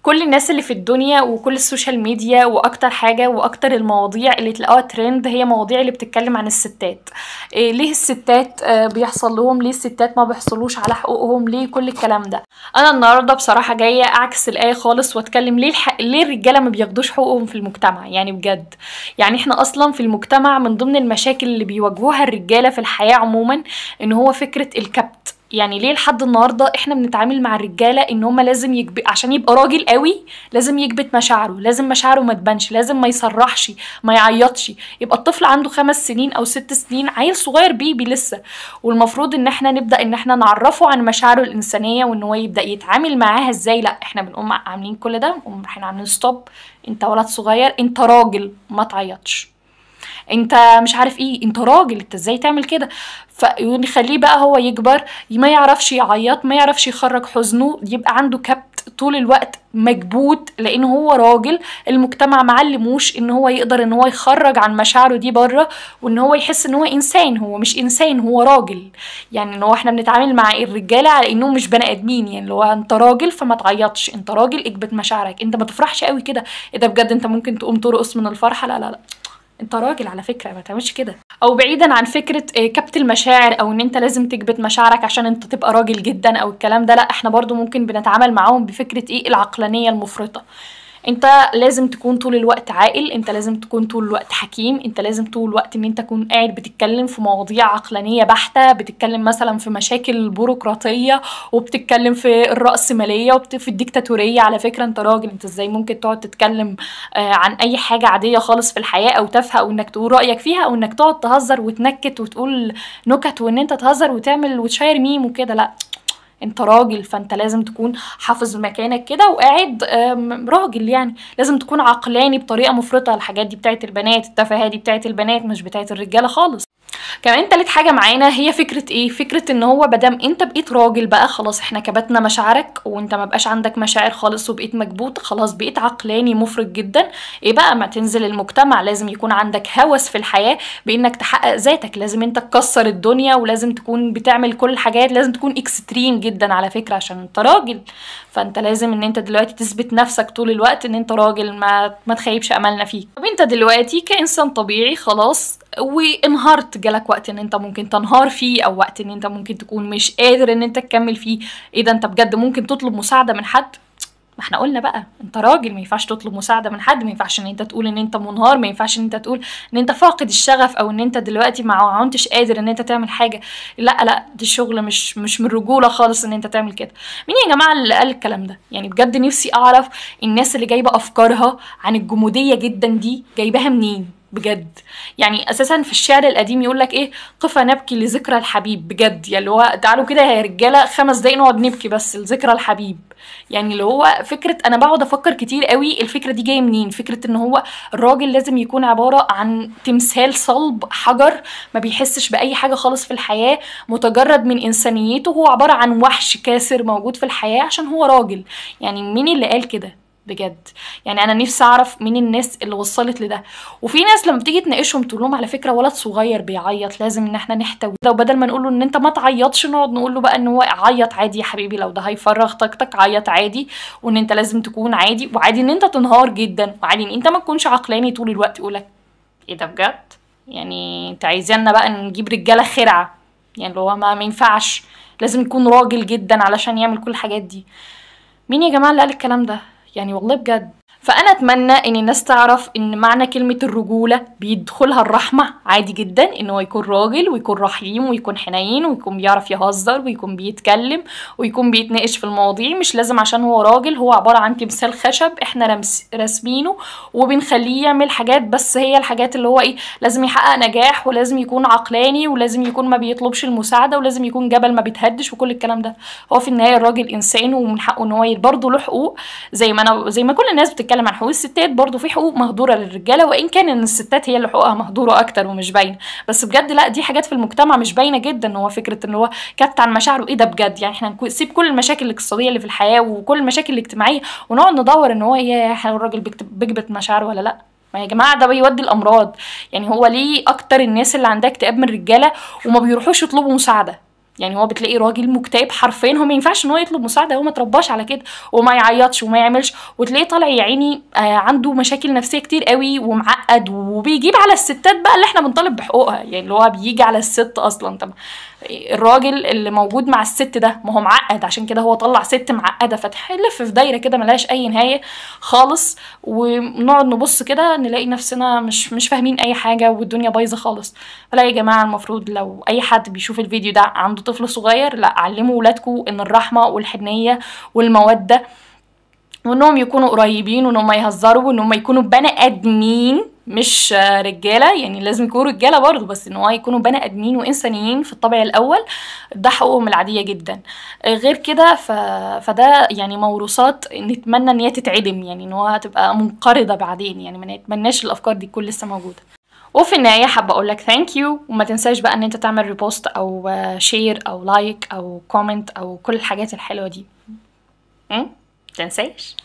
كل الناس اللي في الدنيا وكل السوشيال ميديا واكتر حاجة واكتر المواضيع اللي تلاقوها ترند هي مواضيع اللي بتتكلم عن الستات. ليه الستات بيحصل لهم، ليه الستات ما بيحصلوش على حقوقهم، ليه كل الكلام ده. انا النهارده بصراحة جاية اعكس الآية خالص واتكلم ليه الرجالة ما بياخدوش حقوقهم في المجتمع. يعني بجد، يعني احنا اصلا في المجتمع من ضمن المشاكل اللي بيواجهوها الرجالة في الحياة عموما ان هو فكرة الكبت. يعني ليه لحد النهارده احنا بنتعامل مع الرجاله ان هم لازم عشان يبقى راجل قوي لازم يكبت مشاعره، لازم مشاعره ما تبانش، لازم ما يصرحش، ما يعيطش. يبقى الطفل عنده 5 سنين او 6 سنين عيل صغير بيبي لسه، والمفروض ان احنا نبدا ان احنا نعرفه عن مشاعره الانسانيه وان هو يبدا يتعامل معاها ازاي. لا، احنا بنقوم عاملين كل ده، نقوم احنا عاملين ستوب. انت ولد صغير، انت راجل، ما تعيطش. انت مش عارف ايه، انت راجل، انت ازاي تعمل كده؟ فنخليه بقى هو يكبر ما يعرفش يعيط، ما يعرفش يخرج حزنه، يبقى عنده كبت طول الوقت، مكبوت، لان هو راجل. المجتمع معلموش ان هو يقدر ان هو يخرج عن مشاعره دي بره، وان هو يحس ان هو انسان. هو مش انسان، هو راجل. يعني ان هو احنا بنتعامل مع الرجاله على انهم مش بني ادمين. يعني اللي هو انت راجل فما تعيطش، انت راجل اكبت مشاعرك، انت ما تفرحش قوي كده. ايه ده بجد؟ انت ممكن تقوم ترقص من الفرحه؟ لا لا لا، انت راجل على فكره، ما تعملش كده. او بعيدا عن فكره كبت المشاعر او ان انت لازم تكبت مشاعرك عشان انت تبقى راجل جدا او الكلام ده، لا احنا برضو ممكن بنتعامل معاهم بفكره ايه؟ العقلانيه المفرطه. انت لازم تكون طول الوقت عاقل، انت لازم تكون طول الوقت حكيم، انت لازم طول الوقت ان انت تكون قاعد بتتكلم في مواضيع عقلانية بحتة، بتتكلم مثلا في مشاكل البيروقراطية، وبتتكلم في الرأسمالية وفي الديكتاتورية. على فكرة انت راجل، انت ازاي ممكن تقعد تتكلم عن اي حاجة عادية خالص في الحياة او تافهة، او انك تقول رأيك فيها، او انك تقعد تهزر وتنكت وتقول نكت، وان انت تهزر وتعمل وتشير ميم وكده؟ لا، انت راجل، فانت لازم تكون حافظ مكانك كده وقاعد راجل. يعني لازم تكون عقلاني بطريقه مفرطه. الحاجات دي بتاعت البنات، التفاهه دي بتاعت البنات مش بتاعت الرجاله خالص. كمان تالت حاجة معانا هي فكرة ايه؟ فكرة ان هو مادام انت بقيت راجل بقى خلاص، احنا كبتنا مشاعرك وانت ما بقاش عندك مشاعر خالص وبقيت مكبوت، خلاص بقيت عقلاني مفرط جدا. ايه بقى؟ ما تنزل المجتمع، لازم يكون عندك هوس في الحياة بانك تحقق ذاتك، لازم انت تكسر الدنيا، ولازم تكون بتعمل كل الحاجات، لازم تكون اكستريم جدا على فكرة عشان انت راجل. فانت لازم ان انت دلوقتي تثبت نفسك طول الوقت ان انت راجل، ما تخيبش املنا فيك. طب انت دلوقتي كانسان طبيعي خلاص وانهارت، جالك وقت ان انت ممكن تنهار فيه، او وقت ان انت ممكن تكون مش قادر ان انت تكمل فيه. ايه ده؟ انت بجد ممكن تطلب مساعدة من حد؟ ما احنا قلنا بقى انت راجل، ما ينفعش تطلب مساعده من حد، ما ينفعش ان انت تقول ان انت منهار، ما ينفعش ان انت تقول ان انت فاقد الشغف، او ان انت دلوقتي ما عدتش قادر ان انت تعمل حاجه. لا لا، دي الشغل مش من الرجوله خالص ان انت تعمل كده. مين يا جماعه اللي قال الكلام ده؟ يعني بجد نفسي اعرف الناس اللي جايبه افكارها عن الجموديه جدا دي جايباها منين بجد. يعني اساسا في الشعر القديم يقول لك ايه؟ قفا نبكي لذكرى الحبيب. بجد يعني اللي هو تعالوا كده يا رجاله 5 دقايق نقعد نبكي بس لذكرى الحبيب. يعني اللي هو فكره، انا بقعد افكر كتير قوي الفكره دي جايه منين. فكره ان هو الراجل لازم يكون عباره عن تمثال صلب حجر، ما بيحسش باي حاجه خالص في الحياه، متجرد من انسانيته، هو عباره عن وحش كاسر موجود في الحياه عشان هو راجل. يعني مين اللي قال كده بجد؟ يعني انا نفسي اعرف مين الناس اللي وصلت لده. وفي ناس لما بتيجي تناقشهم تقول لهم على فكره ولد صغير بيعيط لازم ان احنا نحتوي ده، وبدل ما نقول له ان انت ما تعيطش نقعد نقول له بقى ان هو عيط عادي يا حبيبي، لو ده هيفرغ طاقتك عيط عادي، وان انت لازم تكون عادي، وعادي ان انت تنهار جدا، وعادي ان انت ما تكونش عقلاني طول الوقت. يقولك ايه ده بجد؟ يعني انت عايزانا بقى نجيب رجاله خرعه؟ يعني اللي هو ما ينفعش، لازم يكون راجل جدا علشان يعمل كل الحاجات دي. مين يا جماعه اللي قال الكلام ده؟ يعني والله بجد. فانا اتمنى ان الناس تعرف ان معنى كلمة الرجولة بيدخلها الرحمة عادي جدا، ان هو يكون راجل ويكون رحيم ويكون حنين ويكون بيعرف يهزر ويكون بيتكلم ويكون بيتناقش في المواضيع. مش لازم عشان هو راجل هو عبارة عن تمثال خشب احنا راسمينه وبنخليه يعمل حاجات، بس هي الحاجات اللي هو ايه؟ لازم يحقق نجاح، ولازم يكون عقلاني، ولازم يكون ما بيطلبش المساعدة، ولازم يكون جبل ما بيتهدش وكل الكلام ده. هو في النهاية الراجل انسان ومن حقه ان هو برضه له حقوق، زي ما كل الناس بتتكلم عن حقوق الستات، برضو في حقوق مهدوره للرجاله، وان كان ان الستات هي اللي حقوقها مهدوره اكتر ومش باينه. بس بجد لا، دي حاجات في المجتمع مش باينه جدا. هو فكره ان هو كبت عن مشاعره، ايه ده بجد؟ يعني احنا نسيب كل المشاكل الاقتصاديه اللي في الحياه وكل المشاكل الاجتماعيه ونقعد ندور ان هو ايه الراجل بيكبت مشاعره ولا لا؟ ما يا جماعه ده بيودي الامراض. يعني هو ليه اكتر الناس اللي عندها اكتئاب من الرجاله وما بيروحوش يطلبوا مساعده؟ يعني هو بتلاقي راجل مكتئب حرفيا، هو ما ينفعش ان هو يطلب مساعده، هو ما اترباش على كده، وما يعيطش وما يعملش، وتلاقيه طالع يا عيني عنده مشاكل نفسيه كتير قوي ومعقد، وبيجيب على الستات بقى اللي احنا بنطالب بحقوقها، يعني اللي هو بيجي على الست اصلا. طب الراجل اللي موجود مع الست ده ما هو معقد، عشان كده هو طلع ست معقده، فتحلف في دايره كده ملهاش اي نهايه خالص، ونقعد نبص كده نلاقي نفسنا مش فاهمين اي حاجه، والدنيا بايظه خالص. فلا يا جماعه، المفروض لو اي حد بيشوف الفيديو ده عنده طفل صغير، لا علموا ولادكم ان الرحمه والحنيه والموده، وانهم يكونوا قريبين، وانهم يهزروا، وانهم يكونوا بني ادمين مش رجاله، يعني لازم يكونوا رجاله برضه، بس ان هو يكونوا بني ادمين وانسانيين في الطبع الاول، ده حقوقهم العاديه جدا. غير كده فده يعني موروثات نتمنى ان هي تتعدم، يعني ان هو تبقى منقرضه بعدين، يعني ما نتمناش الافكار دي تكون لسه موجوده. وفي النهايه حابه اقول لك ثانك يو، وما تنساش بقى ان انت تعمل ريبوست او شير او لايك او كومنت او كل الحاجات الحلوه دي. تنساش.